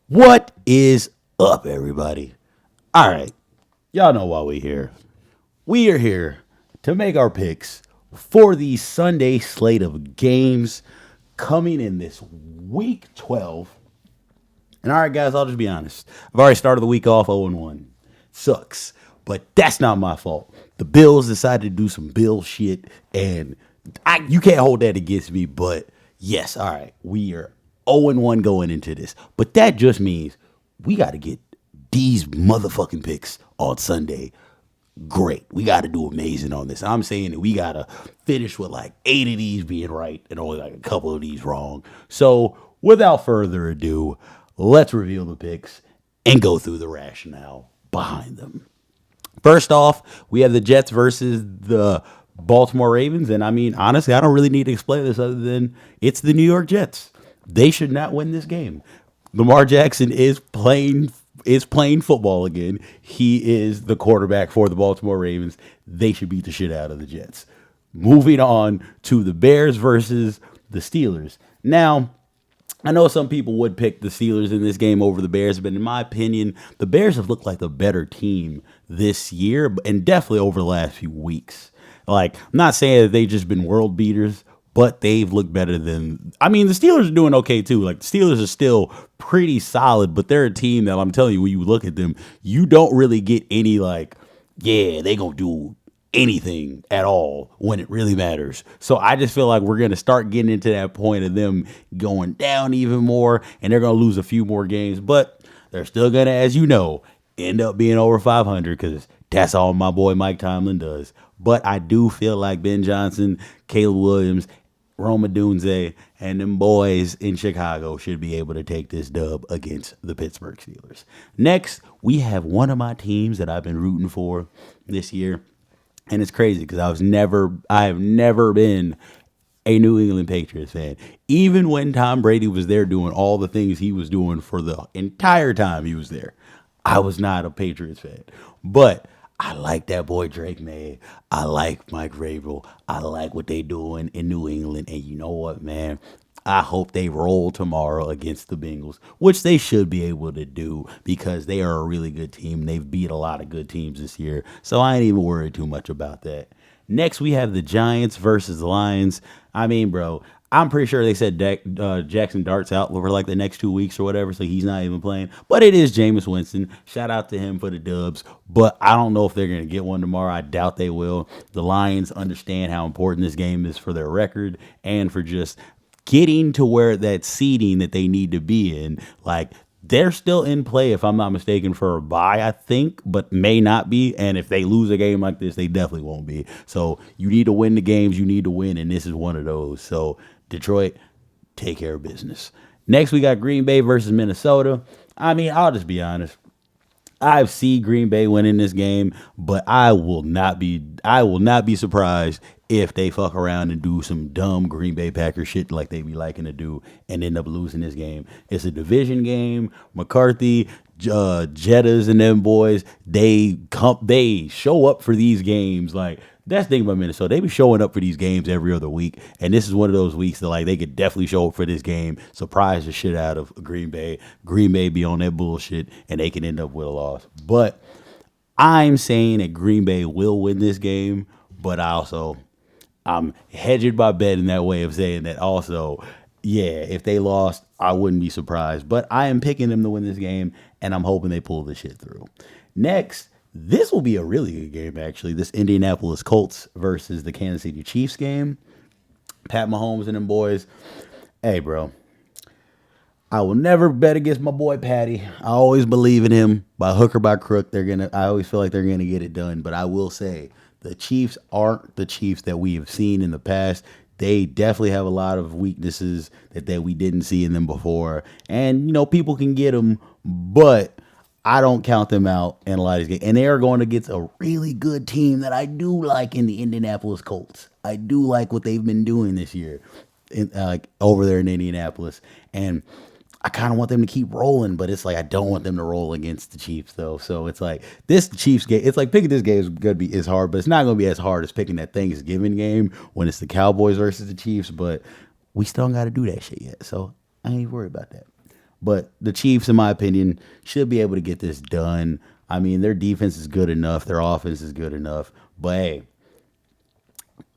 What is up, everybody? All right, y'all know why we're here. We are here to make our picks for the Sunday slate of games coming in this week 12. And all right, guys, I'll just be honest. I've already started the week off 0-1. Sucks. But that's not my fault. The Bills decided to do some Bill shit, and you can't hold that against me. But yes, all right, we are 0-1 going into this. But that just means we got to get these motherfucking picks on Sunday great. We got to do amazing on this. I'm saying that we got to finish with like 8 of these being right and only like a couple of these wrong. So without further ado, let's reveal the picks and go through the rationale behind them. First off, we have the Jets versus the Baltimore Ravens. And I mean, honestly, I don't really need to explain this other than it's the New York Jets. They should not win this game. Lamar Jackson is playing football again. He is the quarterback for the Baltimore Ravens. They should beat the shit out of the Jets. Moving on to the Bears versus the Steelers. Now, I know some people would pick the Steelers in this game over the Bears, but in my opinion, the Bears have looked like the better team this year and definitely over the last few weeks. Like, I'm not saying that they've just been world beaters, but they've looked better than. I mean, the Steelers are doing okay too. Like, the Steelers are still pretty solid, but they're a team that I'm telling you, when you look at them, you don't really get any like, yeah, they gonna do anything at all when it really matters. So I just feel like we're gonna start getting into that point of them going down even more, and they're gonna lose a few more games, but they're still gonna, as you know, end up being over 500 because that's all my boy Mike Tomlin does. But I do feel like Ben Johnson, Caleb Williams, Roma Dunze, and them boys in Chicago should be able to take this dub against the Pittsburgh Steelers. Next, we have one of my teams that I've been rooting for this year. And it's crazy because I have never been a New England Patriots fan. Even when Tom Brady was there doing all the things he was doing for the entire time he was there, I was not a Patriots fan. But I like that boy Drake May. I like Mike Vrabel. I like what they doing in New England. And you know what, man? I hope they roll tomorrow against the Bengals, which they should be able to do because they are a really good team. They've beat a lot of good teams this year. So I ain't even worried too much about that. Next, we have the Giants versus the Lions. I mean, bro, I'm pretty sure they said Jackson Dart's out for like the next 2 weeks or whatever, so he's not even playing. But it is Jameis Winston. Shout out to him for the dubs. But I don't know if they're going to get one tomorrow. I doubt they will. The Lions understand how important this game is for their record and for just getting to where that seeding that they need to be in. Like, they're still in play, if I'm not mistaken, for a bye, I think, but may not be. And if they lose a game like this, they definitely won't be. So you need to win the games you need to win, and this is one of those. So Detroit, take care of business. Next, we got Green Bay versus Minnesota. I mean, I'll just be honest. I see Green Bay winning this game, but I will not be surprised if they fuck around and do some dumb Green Bay Packers shit like they be liking to do and end up losing this game. It's a division game. McCarthy, Jettas and them boys, they show up for these games. Like, that's the thing about Minnesota. They be showing up for these games every other week, and this is one of those weeks that like they could definitely show up for this game, surprise the shit out of Green Bay. Green Bay be on that bullshit, and they can end up with a loss. But I'm saying that Green Bay will win this game, but I'm hedging my bet in that way of saying that also, yeah, if they lost, I wouldn't be surprised. But I am picking them to win this game, and I'm hoping they pull this shit through. Next, this will be a really good game, actually. This Indianapolis Colts versus the Kansas City Chiefs game. Pat Mahomes and them boys. Hey, bro. I will never bet against my boy Patty. I always believe in him. By hook or by crook, I always feel like they're gonna get it done. But I will say the Chiefs aren't the Chiefs that we have seen in the past. They definitely have a lot of weaknesses that we didn't see in them before. And, people can get them, but I don't count them out in a lot of these games. And they are going against a really good team that I do like in the Indianapolis Colts. I do like what they've been doing this year over there in Indianapolis. And I kind of want them to keep rolling, but it's like I don't want them to roll against the Chiefs though. So it's like this Chiefs game. It's like picking this game is hard, but it's not going to be as hard as picking that Thanksgiving game when it's the Cowboys versus the Chiefs. But we still got to do that shit yet, so I ain't worried about that. But the Chiefs, in my opinion, should be able to get this done. I mean, their defense is good enough, their offense is good enough, but hey,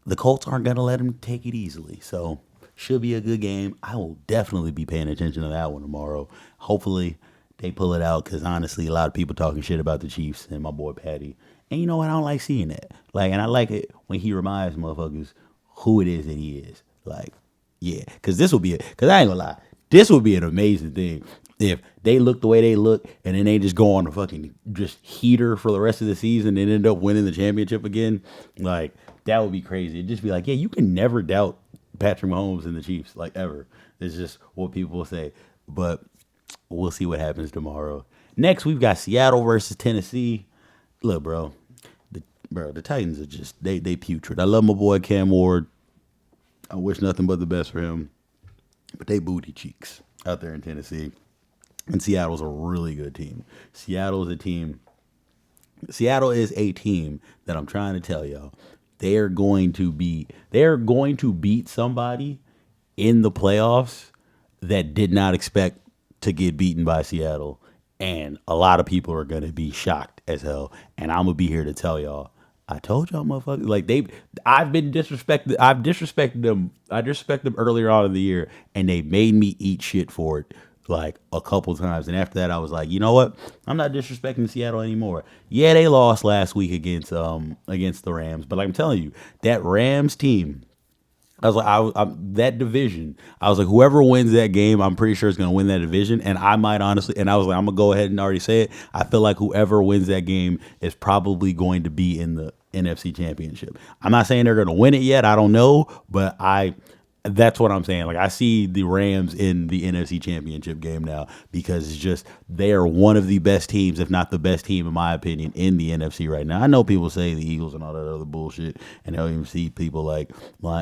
the Colts aren't going to let them take it easily. So, should be a good game. I will definitely be paying attention to that one tomorrow. Hopefully, they pull it out because honestly, a lot of people talking shit about the Chiefs and my boy Patty. And you know what? I don't like seeing that. Like, and I like it when he reminds motherfuckers who it is that he is. Like, yeah, because this will be because I ain't gonna lie, this would be an amazing thing if they look the way they look and then they just go on a fucking just heater for the rest of the season and end up winning the championship again. Like that would be crazy. It'd just be like, yeah, you can never doubt Patrick Mahomes and the Chiefs, like ever. It's just what people will say. But we'll see what happens tomorrow. Next, we've got Seattle versus Tennessee. Look, the Titans are just they putrid. I love my boy Cam Ward. I wish nothing but the best for him. But they booty cheeks out there in Tennessee. And Seattle's a really good team. Seattle is a team that I'm trying to tell y'all. They're going to beat somebody in the playoffs that did not expect to get beaten by Seattle. And a lot of people are going to be shocked as hell. And I'm going to be here to tell y'all, I told y'all motherfuckers. Like I've been disrespected. I've disrespected them. I disrespected them earlier on in the year and they made me eat shit for it like a couple times. And after that, I was like, you know what? I'm not disrespecting Seattle anymore. Yeah, they lost last week against the Rams. But like I'm telling you, that Rams team, I was like, that division. I was like, whoever wins that game, I'm pretty sure is going to win that division. And I might honestly, and I was like, I'm going to go ahead and already say it. I feel like whoever wins that game is probably going to be in the NFC Championship. I'm not saying they're going to win it yet. I don't know, but that's what I'm saying. Like I see the Rams in the NFC Championship game now because it's just they are one of the best teams, if not the best team in my opinion, in the NFC right now. I know people say the Eagles and all that other bullshit, and they'll even see people like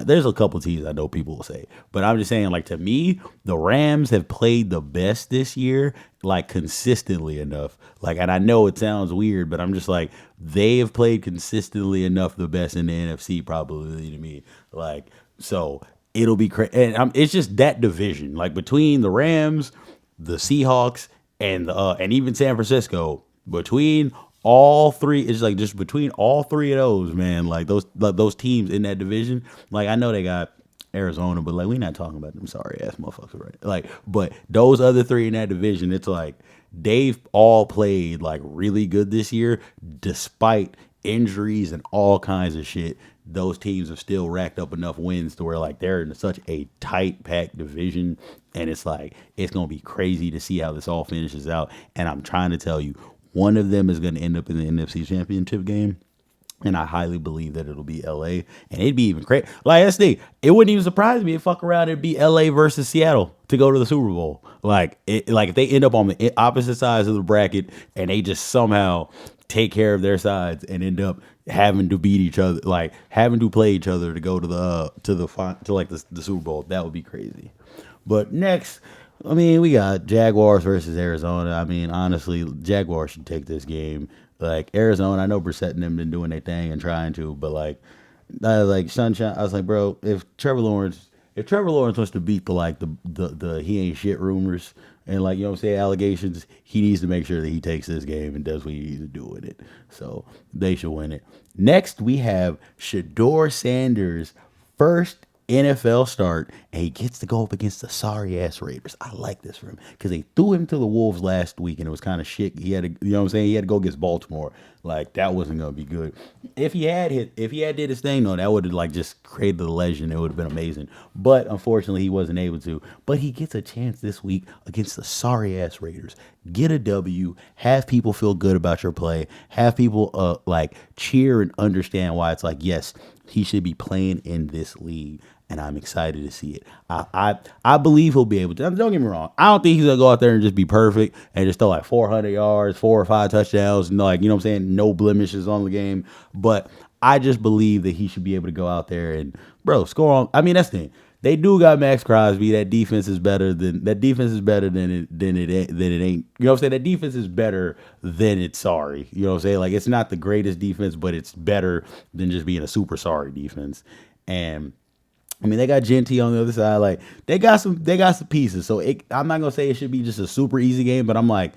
there's a couple teams I know people will say, but I'm just saying like to me, the Rams have played the best this year, like consistently enough. Like, and I know it sounds weird, but I'm just like they have played consistently enough the best in the NFC probably to me. Like so. It'll be crazy, and it's just that division, like between the Rams, the Seahawks, and even San Francisco. Between all three, it's like just between all three of those, man. Like those teams in that division. Like I know they got Arizona, but like we're not talking about them sorry ass motherfuckers, right? Like, but those other three in that division, it's like they've all played like really good this year, despite injuries and all kinds of shit. Those teams have still racked up enough wins to where like they're in such a tight packed division, and it's like it's gonna be crazy to see how this all finishes out. And I'm trying to tell you, one of them is gonna end up in the NFC Championship game. And I highly believe that it'll be LA. And it'd be even crazy. Like that's the thing. It wouldn't even surprise me if fuck around it'd be LA versus Seattle to go to the Super Bowl. Like if they end up on the opposite sides of the bracket and they just somehow take care of their sides and end up having to beat each other, like having to play each other to go to the Super Bowl. That would be crazy. But next, I mean, we got Jaguars versus Arizona. I mean, honestly, Jaguars should take this game. Like Arizona, I know Brissett and them been doing their thing and trying to, but like Sunshine, I was like, bro, if Trevor Lawrence wants to beat the he ain't shit rumors and like you know what I'm saying allegations, he needs to make sure that he takes this game and does what he needs to do with it. So they should win it. Next, we have Shador Sanders' first NFL start, and he gets to go up against the sorry ass Raiders. I like this for him because they threw him to the Wolves last week, and it was kind of shit. He had to, you know what I'm saying? He had to go against Baltimore. Like that wasn't gonna be good. If he had did his thing though, that would have like just created the legend. It would have been amazing. But unfortunately, he wasn't able to. But he gets a chance this week against the sorry ass Raiders. Get a W. Have people feel good about your play. Have people like cheer and understand why it's like yes, he should be playing in this league. And I'm excited to see it. I believe he'll be able to. Don't get me wrong. I don't think he's gonna go out there and just be perfect and just throw like 400 yards, 4 or 5 touchdowns, and like you know what I'm saying, no blemishes on the game. But I just believe that he should be able to go out there and score on. I mean that's the thing. They do got Max Crosby. That defense is better than it ain't. You know what I'm saying? That defense is better than it's sorry. You know what I'm saying? Like it's not the greatest defense, but it's better than just being a super sorry defense. And I mean, they got Genty on the other side. Like they got some pieces. So I'm not gonna say it should be just a super easy game, but I'm like,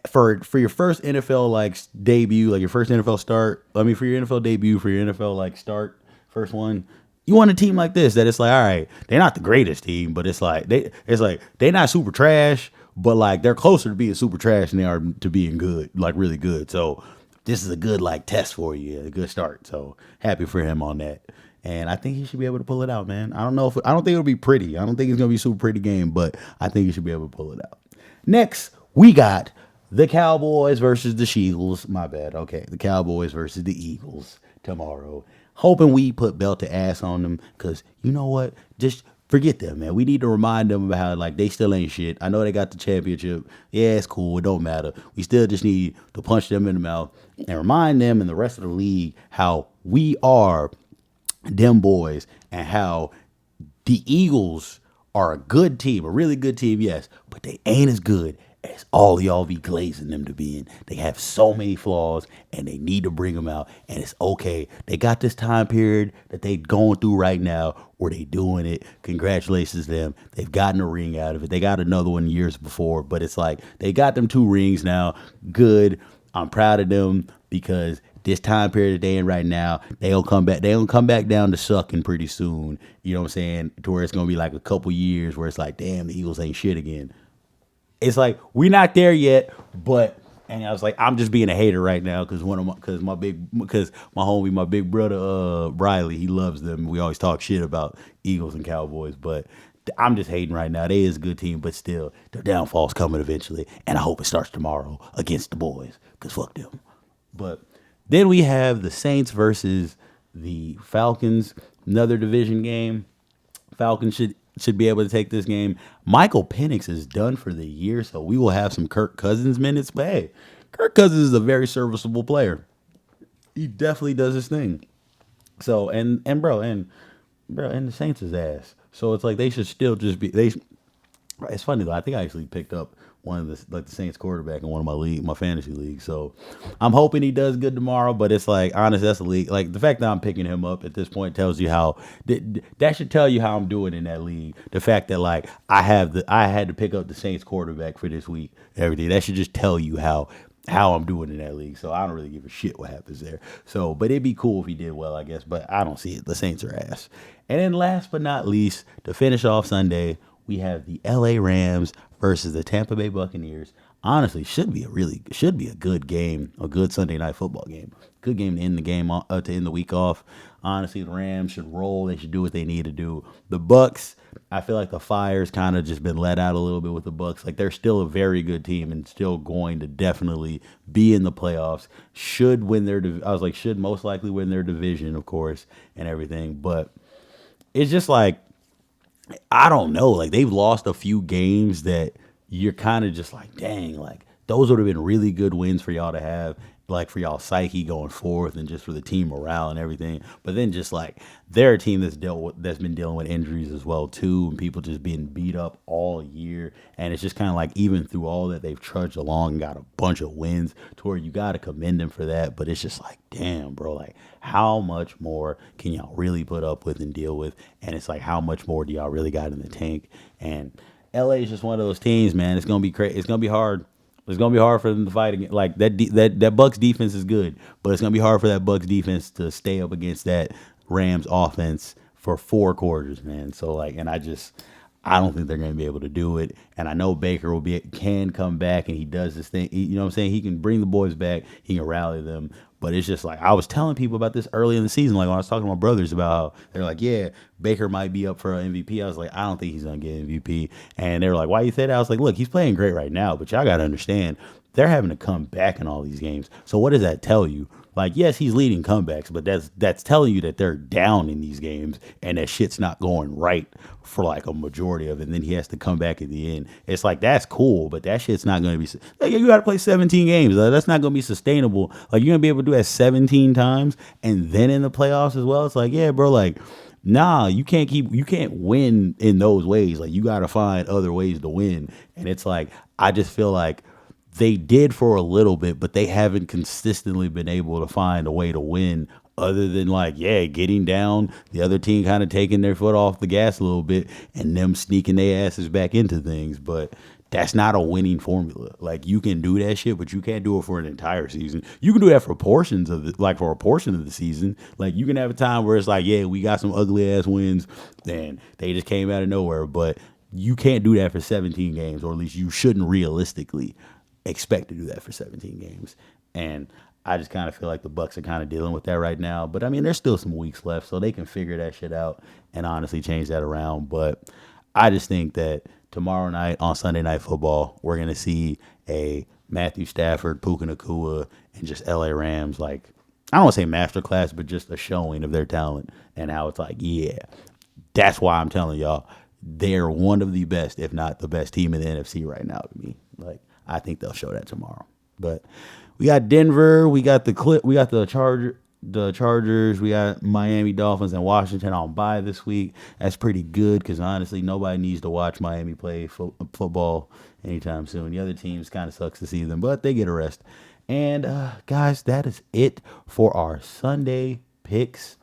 for your first NFL like debut, like your first NFL start. I mean, for your NFL debut, for your NFL like start, first one. You want a team like this that it's like, all right, they're not the greatest team, but it's like they're not super trash, but like they're closer to being super trash than they are to being good, like really good. So this is a good like test for you, a good start. So happy for him on that. And I think he should be able to pull it out, man. I don't think it'll be pretty. I don't think it's gonna be a super pretty game, but I think he should be able to pull it out. Next, we got the Cowboys versus the Eagles. My bad. Okay, the Cowboys versus the Eagles tomorrow. Hoping we put belt to ass on them, because you know what? Just forget them, man. We need to remind them about how like they still ain't shit. I know they got the championship. Yeah, it's cool. It don't matter. We still just need to punch them in the mouth and remind them and the rest of the league how we are them boys, and how the Eagles are a good team, a really good team, yes, but they ain't as good as all y'all be glazing them to be in. They have so many flaws, and they need to bring them out, and it's okay. They got this time period that they going through right now where they doing it. Congratulations to them. They've gotten a ring out of it. They got another one years before, but it's like they got them 2 rings now. Good. I'm proud of them, because this time period that they in right now, they don't come back. They don't come back down to sucking pretty soon. You know what I'm saying? To where it's gonna be like a couple years where it's like, damn, the Eagles ain't shit again. It's like we're not there yet, but and I was like, I'm just being a hater right now because because my homie, my big brother, Riley, he loves them. We always talk shit about Eagles and Cowboys, but I'm just hating right now. They is a good team, but still, their downfall's coming eventually, and I hope it starts tomorrow against the boys, because fuck them. But then we have the Saints versus the Falcons, another division game. Falcons should be able to take this game. Michael Penix is done for the year, so we will have some Kirk Cousins minutes. But hey, Kirk Cousins is a very serviceable player. He definitely does his thing. So and the Saints is ass. So it's like they should still just be they. It's funny though. I think I actually picked up one of the Saints quarterback in one of my fantasy leagues. So I'm hoping he does good tomorrow. But it's like honestly, that's a league. Like the fact that I'm picking him up at this point tells you how that should tell you how I'm doing in that league. The fact that like I had to pick up the Saints quarterback for this week. Everything that should just tell you how I'm doing in that league. So I don't really give a shit what happens there. So, but it'd be cool if he did well, I guess. But I don't see it. The Saints are ass. And then last but not least, to finish off Sunday, we have the LA Rams versus the Tampa Bay Buccaneers. Honestly, should be a good game, a good Sunday night football game. Good game to end the game to end the week off. Honestly, the Rams should roll. They should do what they need to do. The Bucks, I feel like the fire's kind of just been let out a little bit with the Bucks. Like they're still a very good team and still going to definitely be in the playoffs. Should win their. I was like, should most likely win their division, of course, and everything. But it's just like I don't know. Like they've lost a few games that you're kind of just like, dang, like those would have been really good wins for y'all to have, like for y'all psyche going forth and just for the team morale and everything. But then just like they're a team that's been dealing with injuries as well too, and people just being beat up all year. And it's just kind of like even through all that they've trudged along and got a bunch of wins to where you got to commend them for that. But it's just like, damn, bro, like how much more can y'all really put up with and deal with? And it's like, how much more do y'all really got in the tank? And LA is just one of those teams, man. It's gonna be crazy. It's gonna be hard. It's gonna be hard for them to fight again. Like that Bucks defense is good, but it's gonna be hard for that Bucks defense to stay up against that Rams offense for 4 quarters, man. So like, and I don't think they're gonna be able to do it. And I know Baker can come back and he does this thing. You know what I'm saying? He can bring the boys back. He can rally them. But it's just like I was telling people about this early in the season. Like when I was talking to my brothers about how they're like, yeah, Baker might be up for an MVP. I was like, I don't think he's gonna get MVP. And they were like, why you say that? I was like, look, he's playing great right now, but y'all gotta understand they're having to come back in all these games. So what does that tell you? Like, yes, he's leading comebacks, but that's telling you that they're down in these games and that shit's not going right for like a majority of it. And then he has to come back at the end. It's like that's cool, but that shit's not going to be. Like, you got to play 17 games. That's not going to be sustainable. Like you're going to be able to do that 17 times and then in the playoffs as well. It's like, yeah, bro, like. Nah, you can't win in those ways. Like you got to find other ways to win. And it's like, I just feel like they did for a little bit, but they haven't consistently been able to find a way to win other than like, yeah, getting down, the other team kind of taking their foot off the gas a little bit and them sneaking their asses back into things. But that's not a winning formula. Like you can do that shit, but you can't do it for an entire season. You can do that for portions of it, like for a portion of the season. Like you can have a time where it's like, yeah, we got some ugly ass wins, and they just came out of nowhere. But you can't do that for 17 games, or at least you shouldn't realistically expect to do that for 17 games. And I just kind of feel like the Bucks are kind of dealing with that right now. But I mean, there's still some weeks left, so they can figure that shit out and honestly change that around. But I just think that tomorrow night on Sunday Night Football, we're gonna see a Matthew Stafford, Puka Nacua, and just LA Rams, like, I don't want to say masterclass, but just a showing of their talent and how it's like, yeah, that's why I'm telling y'all they're one of the best, if not the best team in the NFC right now to me. Like, I think they'll show that tomorrow. But we got Denver, we got the Chargers, we got Miami Dolphins and Washington on bye this week. That's pretty good because honestly, nobody needs to watch Miami play football anytime soon. The other teams kind of sucks to see them, but they get a rest. And guys, that is it for our Sunday picks.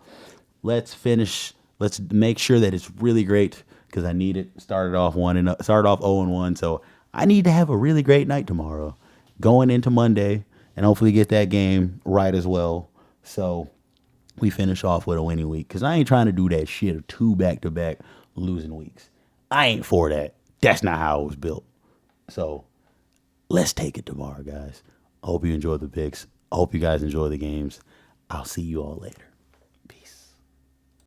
Let's finish. Let's make sure that it's really great because I need it. Started off 0-1, so I need to have a really great night tomorrow, going into Monday, and hopefully get that game right as well. So we finish off with a winning week because I ain't trying to do that shit of 2 back-to-back losing weeks. I ain't for that. That's not how it was built. So let's take it tomorrow, guys. I hope you enjoy the picks. I hope you guys enjoy the games. I'll see you all later.